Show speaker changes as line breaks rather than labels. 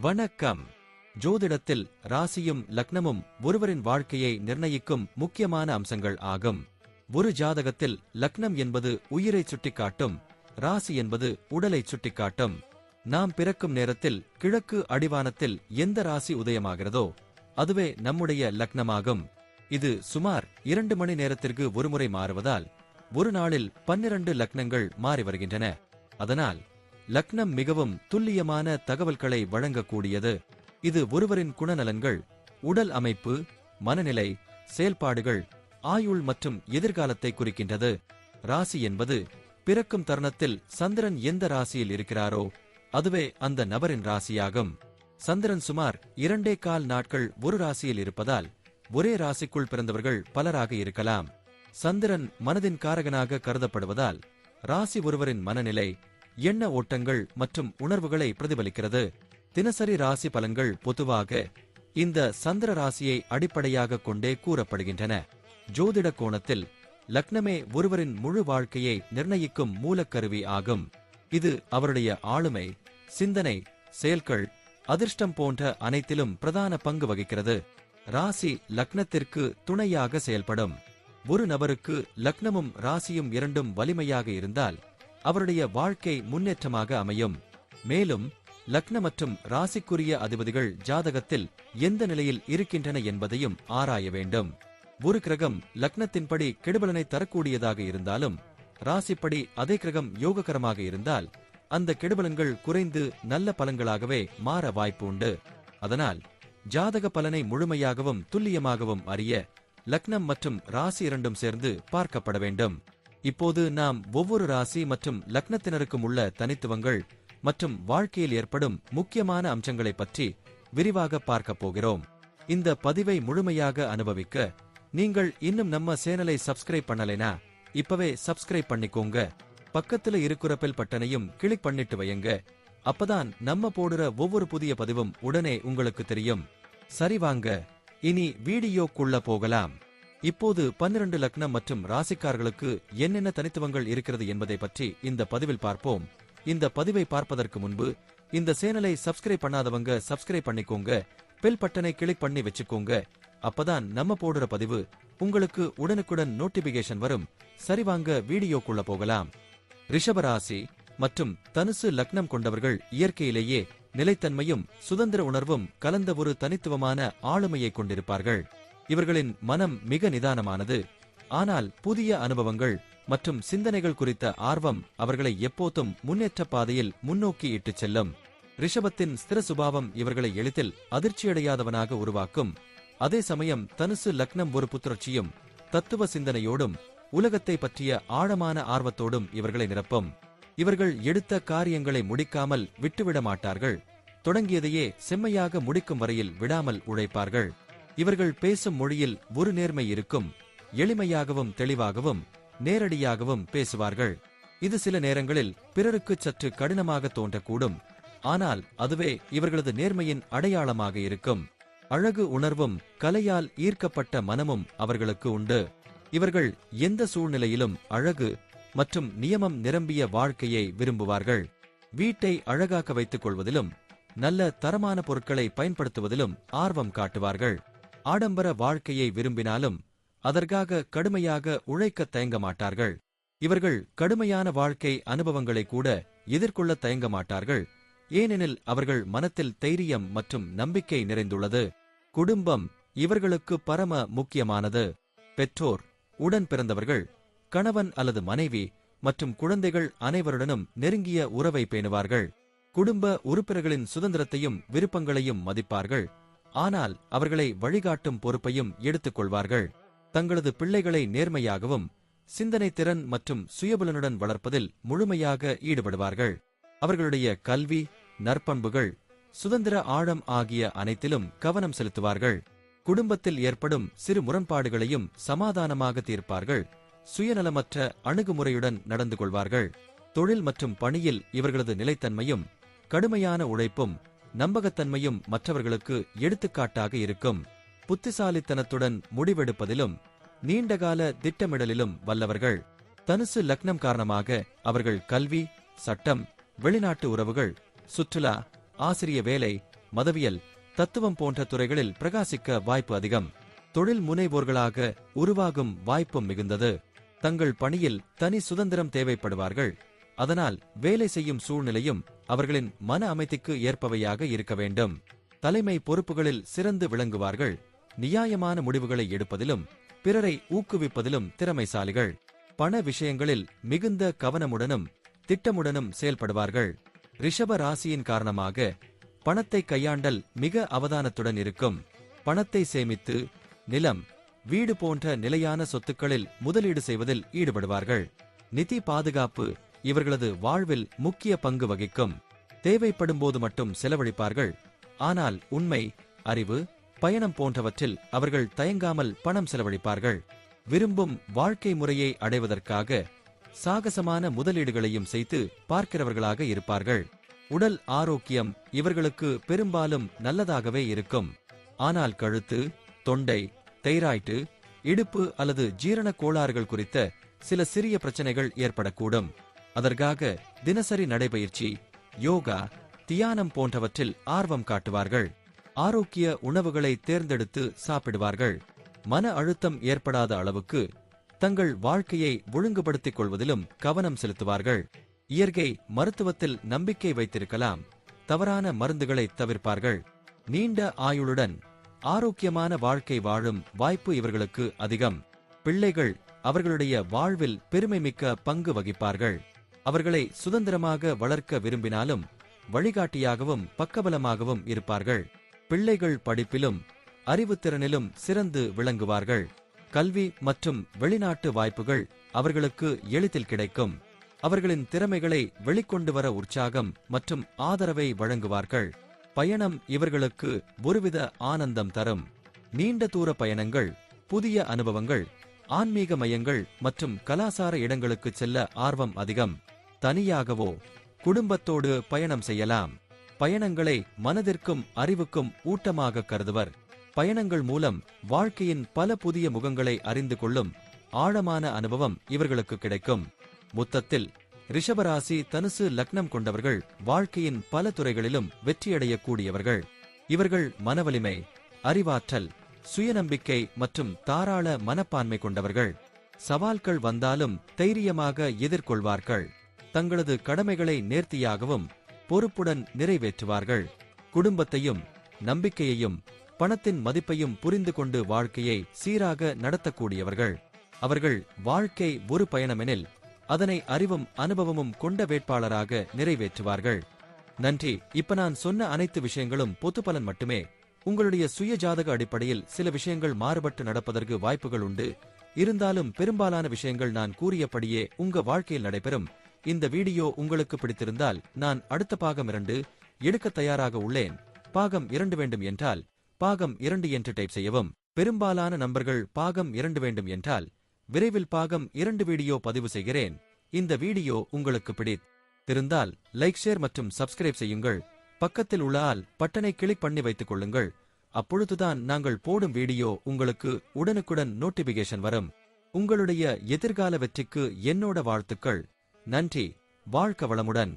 வணக்கம். ஜோதிடத்தில் ராசியும் லக்னமும் ஒருவரின் வாழ்க்கையை நிர்ணயிக்கும் முக்கியமான அம்சங்கள் ஆகும். ஒரு ஜாதகத்தில் லக்னம் என்பது உயிரை சுட்டிக்காட்டும், ராசி என்பது உடலை சுட்டிக்காட்டும். நாம் பிறக்கும் நேரத்தில் கிழக்கு அடிவானத்தில் எந்த ராசி உதயமாகிறதோ அதுவே நம்முடைய லக்னமாகும். இது சுமார் 2 மணி நேரத்திற்கு ஒருமுறை மாறுவதால் ஒரு நாளில் 12 லக்னங்கள் மாறி வருகின்றன. அதனால் லக்னம் மிகவும் துல்லியமான தகவல்களை வழங்கக்கூடியது. இது ஒருவரின் குணநலன்கள், உடல் அமைப்பு, மனநிலை, செயல்பாடுகள், ஆயுள் மற்றும் எதிர்காலத்தை குறிக்கின்றது. ராசி என்பது பிறக்கும் தருணத்தில் சந்திரன் எந்த ராசியில் இருக்கிறாரோ அதுவே அந்த நபரின் ராசியாகும். சந்திரன் சுமார் 2.25 நாட்கள் ஒரு ராசியில் இருப்பதால் ஒரே ராசிக்குள் பிறந்தவர்கள் பலராக இருக்கலாம். சந்திரன் மனதின் காரகனாக கருதப்படுவதால் ராசி ஒருவரின் மனநிலை, எண்ண ஓட்டங்கள் மற்றும் உணர்வுகளை பிரதிபலிக்கிறது. தினசரி ராசி பலன்கள் பொதுவாக இந்த சந்திர ராசியை அடிப்படையாக கொண்டே கூறப்படுகின்றன. ஜோதிட கோணத்தில் லக்னமே ஒருவரின் முழு வாழ்க்கையை நிர்ணயிக்கும் மூலக்கருவி ஆகும். இது அவருடைய ஆளுமை, சிந்தனை, செயல்கள், அதிர்ஷ்டம் போன்ற அனைத்திலும் பிரதான பங்கு வகிக்கிறது. ராசி லக்னத்திற்கு துணையாக செயல்படும். ஒரு நபருக்கு லக்னமும் ராசியும் இரண்டும் வலிமையாக இருந்தால் அவருடைய வாழ்க்கை முன்னேற்றமாக அமையும். மேலும் லக்ன மற்றும் ராசிக்குரிய அதிபதிகள் ஜாதகத்தில் எந்த நிலையில் இருக்கின்றன என்பதையும் ஆராய வேண்டும். ஒரு கிரகம் லக்னத்தின்படி கெடுபலனை தரக்கூடியதாக இருந்தாலும் ராசிப்படி அதே கிரகம் யோககரமாக இருந்தால் அந்த கெடுபலன்கள் குறைந்து நல்ல பலன்களாகவே மாற வாய்ப்பு உண்டு. அதனால் ஜாதக பலனை முழுமையாகவும் துல்லியமாகவும் அறிய லக்னம் மற்றும் ராசி இரண்டும் சேர்ந்து பார்க்கப்பட வேண்டும். இப்போது நாம் ஒவ்வொரு ராசி மற்றும் லக்னத்தினருக்கும் உள்ள தனித்துவங்கள் மற்றும் வாழ்க்கையில் ஏற்படும் முக்கியமான அம்சங்களை பற்றி விரிவாக பார்க்கப் போகிறோம். இந்த பதிவை முழுமையாக அனுபவிக்க நீங்கள் இன்னும் நம்ம சேனலை சப்ஸ்கிரைப் பண்ணலைனா இப்பவே சப்ஸ்கிரைப் பண்ணிக்கோங்க. பக்கத்துல இருக்கிற பெல் பட்டனையும் கிளிக் பண்ணிட்டு வையுங்க. அப்பதான் நம்ம போடுற ஒவ்வொரு புதிய பதிவும் உடனே உங்களுக்கு தெரியும். சரி வாங்க, இனி வீடியோக்குள்ள போகலாம். இப்போது 12 லக்னம் மற்றும் ராசிக்காரர்களுக்கு என்னென்ன தனித்துவங்கள் இருக்கிறது என்பதை பற்றி இந்த பதிவில் பார்ப்போம். இந்த பதிவை பார்ப்பதற்கு முன்பு இந்த சேனலை சப்ஸ்கிரைப் பண்ணாதவங்க சப்ஸ்கிரைப் பண்ணிக்கோங்க. பெல் பட்டனை கிளிக் பண்ணி வச்சுக்கோங்க. அப்பதான் நம்ம போடுற பதிவு உங்களுக்கு உடனுக்குடன் நோட்டிபிகேஷன் வரும். சரி வாங்க வீடியோக்குள்ள போகலாம். ரிஷபராசி மற்றும் தனுசு லக்னம் கொண்டவர்கள் இயற்கையிலேயே நிலைத்தன்மையும் சுதந்திர உணர்வும் கலந்த ஒரு தனித்துவமான ஆளுமையை கொண்டிருப்பார்கள். இவர்களின் மனம் மிக நிதானமானது. ஆனால் புதிய அனுபவங்கள் மற்றும் சிந்தனைகள் குறித்த ஆர்வம் அவர்களை எப்போதும் முன்னேற்ற பாதையில் முன்னோக்கி இட்டுச் செல்லும். ரிஷபத்தின் ஸ்திர சுபாவம் இவர்களை எளிதில் அதிர்ச்சியடையாதவனாக உருவாக்கும். அதே சமயம் தனுசு லக்னம் ஒரு புத்துணர்ச்சியும் தத்துவ சிந்தனையோடும் உலகத்தை பற்றிய ஆழமான ஆர்வத்தோடும் இவர்களை நிரப்பும். இவர்கள் எடுத்த காரியங்களை முடிக்காமல் விட்டுவிட மாட்டார்கள். தொடங்கியதையே செம்மையாக முடிக்கும் வரையில் விடாமல் உழைப்பார்கள். இவர்கள் பேசும் மொழியில் ஒரு நேர்மை இருக்கும். எளிமையாகவும் தெளிவாகவும் நேரடியாகவும் பேசுவார்கள். இது சில நேரங்களில் பிறருக்கு சற்று கடினமாக தோன்றக்கூடும். ஆனால் அதுவே இவர்களது நேர்மையின் அடையாளமாக இருக்கும். அழகு உணர்வும் கலையால் ஈர்க்கப்பட்ட மனமும் அவர்களுக்கு உண்டு. இவர்கள் எந்த சூழ்நிலையிலும் அழகு மற்றும் நியமம் நிரம்பிய வாழ்க்கையை விரும்புவார்கள். வீட்டை அழகாக்க வைத்துக் கொள்வதிலும் நல்ல தரமான பொருட்களை பயன்படுத்துவதிலும் ஆர்வம் காட்டுவார்கள். ஆடம்பர வாழ்க்கையை விரும்பினாலும் அதற்காக கடுமையாக உழைக்க தயங்க மாட்டார்கள். இவர்கள் கடுமையான வாழ்க்கை அனுபவங்களை கூட எதிர்கொள்ள தயங்க மாட்டார்கள். ஏனெனில் அவர்கள் மனத்தில் தைரியம் மற்றும் நம்பிக்கை நிறைந்துள்ளது. குடும்பம் இவர்களுக்கு பரம முக்கியமானது. பெற்றோர், உடன் பிறந்தவர்கள், கணவன் அல்லது மனைவி மற்றும் குழந்தைகள் அனைவருடனும் நெருங்கிய உறவை பேணுவார்கள். குடும்ப உறுப்பினர்களின் சுதந்திரத்தையும் விருப்பங்களையும் மதிப்பார்கள். ஆனால் அவர்களை வழிகாட்டும் பொறுப்பையும் எடுத்துக் கொள்வார்கள். தங்களது பிள்ளைகளை நேர்மையாகவும் சிந்தனை திறன் மற்றும் சுயபலனுடன் வளர்ப்பதில் முழுமையாக ஈடுபடுவார்கள். அவர்களுடைய கல்வி, நற்பண்புகள், சுதந்திர ஆழம் ஆகிய அனைத்திலும் கவனம் செலுத்துவார்கள். குடும்பத்தில் ஏற்படும் சிறு முரண்பாடுகளையும் சமாதானமாக தீர்ப்பார்கள். சுயநலமற்ற அணுகுமுறையுடன் நடந்து கொள்வார்கள். தொழில் மற்றும் பணியில் இவர்களது நிலைத்தன்மையும் கடுமையான உழைப்பும் நம்பகத்தன்மையும் மற்றவர்களுக்கு எடுத்துக்காட்டாக இருக்கும். புத்திசாலித்தனத்துடன் முடிவெடுப்பதிலும் நீண்டகால திட்டமிடலிலும் வல்லவர்கள். தனுசு லக்னம் காரணமாக அவர்கள் கல்வி, சட்டம், வெளிநாட்டு உறவுகள், சுற்றுலா, ஆசிரிய வேலை, மதவியல், தத்துவம் போன்ற துறைகளில் பிரகாசிக்க வாய்ப்பு அதிகம். தொழில் முனைவோர்களாக உருவாகும் வாய்ப்பும் மிகுந்தது. தங்கள் பணியில் தனி சுதந்திரம் தேவைப்படுவார்கள். அதனால் வேலை செய்யும் சூழ்நிலையும் அவர்களின் மன அமைதிக்கு ஏற்பவையாக இருக்க வேண்டும். தலைமை பொறுப்புகளில் சிறந்து விளங்குவார்கள். நியாயமான முடிவுகளை எடுப்பதிலும் பிறரை ஊக்குவிப்பதிலும் திறமைசாலிகள். பண விஷயங்களில் மிகுந்த கவனமுடனும் திட்டமுடனும் செயல்படுவார்கள். ரிஷப ராசியின் காரணமாக பணத்தை கையாண்டல் மிக அவதானத்துடன் இருக்கும். பணத்தை சேமித்து நிலம், வீடு போன்ற நிலையான சொத்துக்களில் முதலீடு செய்வதில் ஈடுபடுவார்கள். நிதி பாதுகாப்பு இவர்களது வாழ்வில் முக்கிய பங்கு வகிக்கும். தேவைப்படும்போது மட்டும் செலவழிப்பார்கள். ஆனால் உண்மை, அறிவு, பயணம் போன்றவற்றில் அவர்கள் தயங்காமல் பணம் செலவழிப்பார்கள். விரும்பும் வாழ்க்கை முறையை அடைவதற்காக சாகசமான முதலீடுகளையும் செய்து பார்க்கிறவர்களாக இருப்பார்கள். உடல் ஆரோக்கியம் இவர்களுக்கு பெரும்பாலும் நல்லதாகவே இருக்கும். ஆனால் கழுத்து, தொண்டை, தைராய்டு, இடுப்பு அல்லது ஜீரண கோளாறுகள் குறித்த சில சிறிய பிரச்சனைகள் ஏற்படக்கூடும். அதற்காக தினசரி நடைபயிற்சி, யோகா, தியானம் போன்றவற்றில் ஆர்வம் காட்டுவார்கள். ஆரோக்கிய உணவுகளை தேர்ந்தெடுத்து சாப்பிடுவார்கள். மன அழுத்தம் ஏற்படாத அளவுக்கு தங்கள் வாழ்க்கையை ஒழுங்குபடுத்திக் கொள்வதிலும் கவனம் செலுத்துவார்கள். இயற்கை மருத்துவத்தில் நம்பிக்கை வைத்திருக்கலாம். தவறான மருந்துகளை தவிர்ப்பார்கள். நீண்ட ஆயுளுடன் ஆரோக்கியமான வாழ்க்கை வாழும் வாய்ப்பு இவர்களுக்கு அதிகம். பிள்ளைகள் அவர்களுடைய வாழ்வில் பெருமைமிக்க பங்கு வகிப்பார்கள். அவர்களை சுதந்திரமாக வளர்க்க விரும்பினாலும் வழிகாட்டியாகவும் பக்கபலமாகவும் இருப்பார்கள். பிள்ளைகள் படிப்பிலும் அறிவுத்திறனிலும் சிறந்து விளங்குவார்கள். கல்வி மற்றும் வெளிநாட்டு வாய்ப்புகள் அவர்களுக்கு எளிதில் கிடைக்கும். அவர்களின் திறமைகளை வெளிக்கொண்டு வர உற்சாகம் மற்றும் ஆதரவை வழங்குவார்கள். பயணம் இவர்களுக்கு ஒருவித ஆனந்தம் தரும். நீண்ட தூர பயணங்கள், புதிய அனுபவங்கள், ஆன்மீக மையங்கள் மற்றும் கலாசார இடங்களுக்கு செல்ல ஆர்வம் அதிகம். தனியாகவோ குடும்பத்தோடு பயணம் செய்யலாம். பயணங்களை மனதிற்கும் அறிவுக்கும் ஊட்டமாக கருதுவர். பயணங்கள் மூலம் வாழ்க்கையின் பல புதிய முகங்களை அறிந்து கொள்ளும் ஆழமான அனுபவம் இவர்களுக்கு கிடைக்கும். மொத்தத்தில் ரிஷபராசி தனுசு லக்னம் கொண்டவர்கள் வாழ்க்கையின் பல துறைகளிலும் வெற்றியடையக்கூடியவர்கள். இவர்கள் மனவலிமை, அறிவாற்றல், சுயநம்பிக்கை மற்றும் தாராள மனப்பான்மை கொண்டவர்கள். சவால்கள் வந்தாலும் தைரியமாக எதிர்கொள்வார்கள். தங்களது கடமைகளை நேர்த்தியாகவும் பொறுப்புடன் நிறைவேற்றுவார்கள். குடும்பத்தையும் நம்பிக்கையையும் பணத்தின் மதிப்பையும் புரிந்து கொண்டு வாழ்க்கையை சீராக நடத்தக்கூடியவர்கள். அவர்கள் வாழ்க்கை ஒரு பயணமெனில் அதனை அறிவும் அனுபவமும் கொண்ட வேட்பாளராக நிறைவேற்றுவார்கள். நன்றி. இப்ப நான் சொன்ன அனைத்து விஷயங்களும் பொதுப்பலன் மட்டுமே. உங்களுடைய சுய ஜாதக அடிப்படையில் சில விஷயங்கள் மாறுபட்டு நடப்பதற்கு வாய்ப்புகள் உண்டு. இருந்தாலும் பெரும்பாலான விஷயங்கள் நான் கூறியபடியே உங்க வாழ்க்கையில் நடைபெறும். இந்த வீடியோ உங்களுக்கு பிடித்திருந்தால் நான் அடுத்த பாகம் 2 எடுக்க தயாராக உள்ளேன். பாகம் 2 வேண்டும் என்றால் பாகம் 2 என்று டைப் செய்யவும். பெரும்பாலான நண்பர்கள் பாகம் 2 வேண்டும் என்றால் விரைவில் பாகம் 2 வீடியோ பதிவு செய்கிறேன். இந்த வீடியோ உங்களுக்கு பிடித்திருந்தால் லைக், ஷேர் மற்றும் சப்ஸ்கிரைப் செய்யுங்கள். பக்கத்தில் உள்ள ஆல் பட்டனை கிளிக் பண்ணி வைத்துக் கொள்ளுங்கள். அப்பொழுதுதான் நாங்கள் போடும் வீடியோ உங்களுக்கு உடனுக்குடன் நோட்டிபிகேஷன் வரும். உங்களுடைய எதிர்கால வெற்றிக்கு என்னோட வாழ்த்துக்கள். நன்றி. வாழ்க வளமுடன்.